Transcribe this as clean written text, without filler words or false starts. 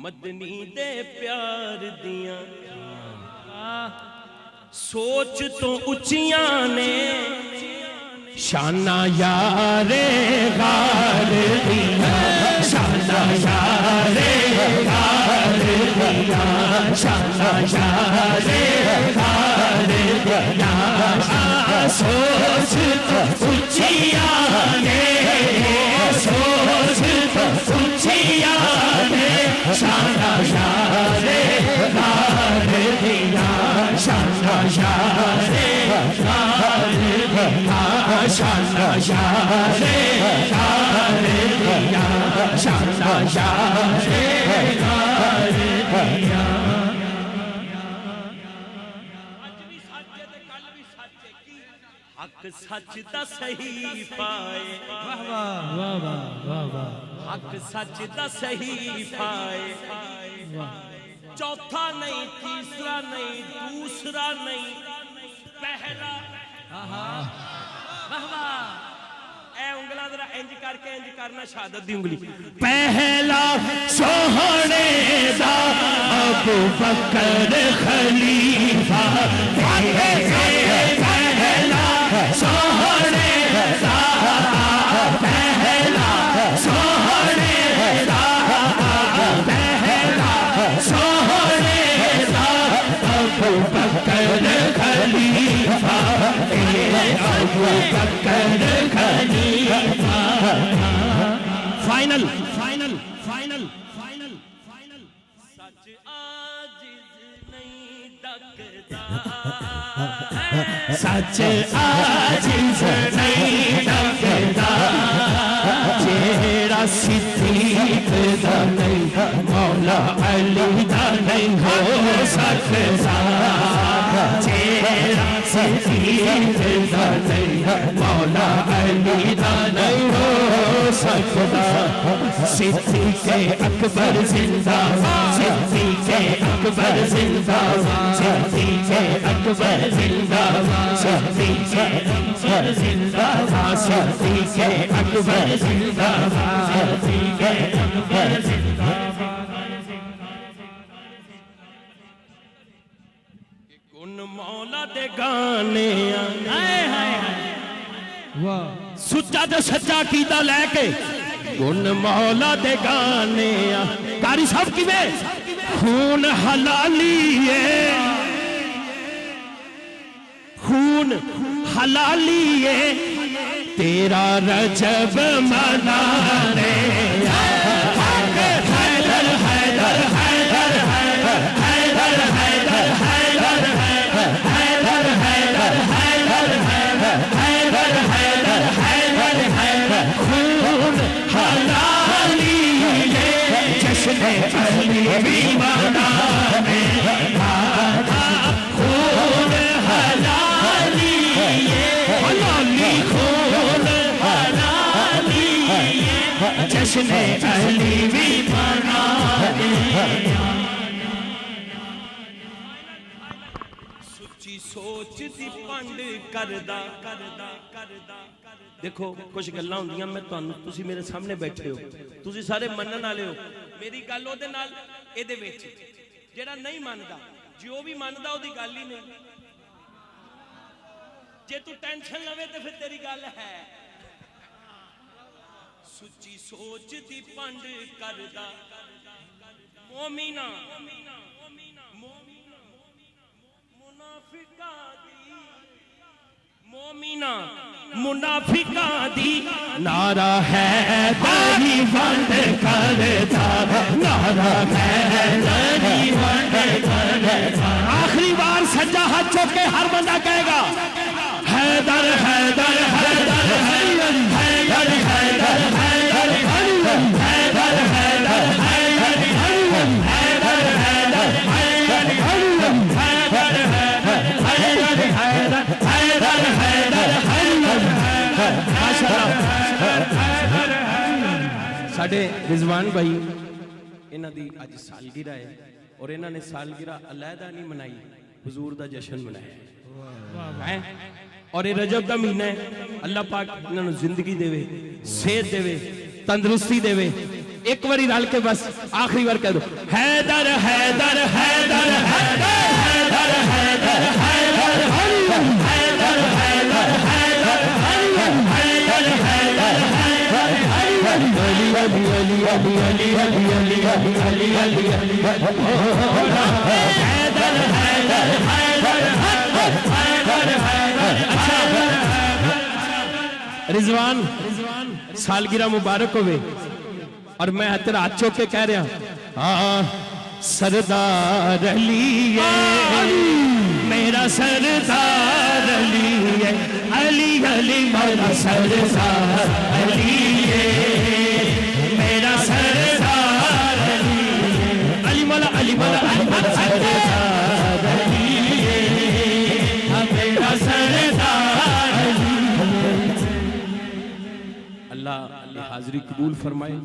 मदनी दे प्यार दियां सोच तो उचियां ने शाना यारे गार दियां शाना यारे गार दियां शाना यारे गार दियां सोच तो उचियां ने सोच तो उचियां ने शाना यारे गार दियां शाना यारे गार दियां शाना यारे गार दियां शाना यारे गार दियां हक सच दा सही पाए वाह वाह वाह वाह वाह हक सच दा सही पाए चौथा नहीं तीसरा नहीं दूसरा नहीं पहला वाह वाह ए उंगला जरा इंज करके इंज करना शहादत दी उंगली पहला सोहने दा अबू बकर खलीफा पहला सोहने दा पहला सोहने दा पहला सोहने दा अबू बकर खलीफा अबू बकर खलीफा final final final final final सच आजिज़ नहीं डकदा सच आजिज़ नहीं डकदा जेड़ा सिद्दीक दा नहीं मौला अली दा नहीं हो सकदा जेड़ा सिद्दीक दा नहीं मौला अली दा नहीं हो सकदा सिद्दीक अकबर जिंदाबाद सिद्दीक अकबर जिंदाबाद सिद्दीक अकबर जिंदाबाद सिद्दीक अकबर जिंदाबाद सिद्दीक अकबर जिंदाबाद सिद्दीक अकबर जिंदाबाद गुण मौला दे गाने हाय हाय वाह सुच्चा ते सच्चा कीदा लैके गुण मौला दे गाने कारी साहब किवें खून हलाली है खून हलाली है तेरा रजब मनाने हैदर हैदर हैदर हैदर हैदर हैदर हैदर हैदर हैदर हैदर हैदर हैदर हैदर हैदर खून हलाली है जश्न अली भी मनाने खून हलाली है हलाली खून हलाली है जश्न अली भी मनाने सुची सोच दी पंड करदा करदा करदा देखो कुछ गल्लां होंदियां मैं तुहानू तुसी मेरे सामने बैठे हो तुसी सारे मनन वाले हो मेरी गल ओदे नाल एदे विच जेड़ा नहीं मनदा जो भी मनदा ओदी गल ही नहीं जे तू टेंशन लवे तो फिर तेरी गल है सुची सोच दी पंड करदा मोमिना मुनाफिका दी मोमिना मुनाफिका दी नारा है तेरी वंड करदा नारा है तेरी वंड करदा आखिरी बार सज्जा हाथ चुक के हर बंदा कहेगा हैदर हैदर हैदर हैदर हैदर हैदर हैदर हैदर हैदर हैदर हैदर साडे रिजवान भाई इन्हां दी अज सालगिरह है और इन्हां ने सालगिरह अलहदा नहीं मनाई हुजूर दा जश्न मनाया है और ये रजब का महीना है अल्लाह पाक इन्हां नूं जिंदगी देवे सेहत देवे तंदुरुस्ती देवे एक बारी रल के बस आखिरी बार कह दो हैदर हैदर हैदर हैदर हैदर हैदर हैदर हैदर हैदर हैदर हैदर हैदर अली अली अली अली अली अली अली अली अली अली हैदर हैदर हैदर हैदर हैदर। रिजवान सालगिरह मुबारक होवे और मैं तेरा हाथ चौक के कह रहा हाँ सरदार अली है मेरा सरदार अली है अली अली मेरा सरदार अली है मेरा सरदार अली अली मौला अली मौला सरदार अली है मेरा सरदार अली। अल्लाह हाजिरी कबूल फरमाए।